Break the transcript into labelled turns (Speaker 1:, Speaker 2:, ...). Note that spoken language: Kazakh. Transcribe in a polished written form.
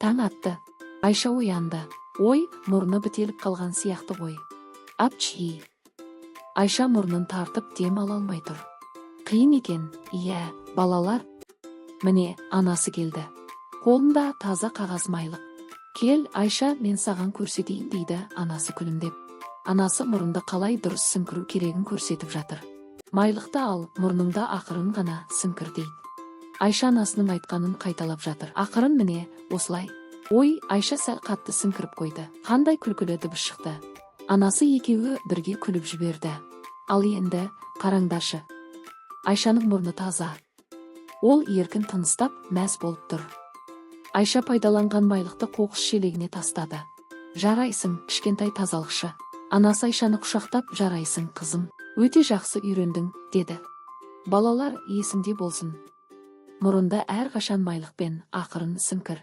Speaker 1: Таң атты. Айша оянды. Ой, мұрны бітеліп қалған сияқты ғой. Апчи. Айша мұрнын тартып дем ала алмай тұр. Қиын екен, иә, балалар. Міне, анасы келді. Қолында таза қағаз майлық. Кел, Айша, мен саған көрсетейін дейді анасы күлімдеп. Анасы мұрынды қалай дұрыс сіңкіру керегін көрсетіп жатыр. Майлықты ал, мұрныңда ақырын ғана сіңкір дейді. Айша анасының айтқанын қайталап жатыр. Ақырын міне, осылай. Ой, Айша сәл қатты сіңкіріп қойды. Қандай күлкілі дыбыс шықты. Анасы екеуі бірге күліп жіберді. Ал енді, қараңдашы. Айшаның мұрны таза. Ол еркін тыныстап, мәз болып тұр. Айша пайдаланған майлықты қоқыс шелегіне тастады. Жарайсың, кішкентай тазалықшы. Анасы Айшаны құшақтап, жарайсың, қызым. Өте жақсы үйрендің, деді. Балалар, есіңде болсын. Мұрында әрқашан майлықпен ақырын сіңкір.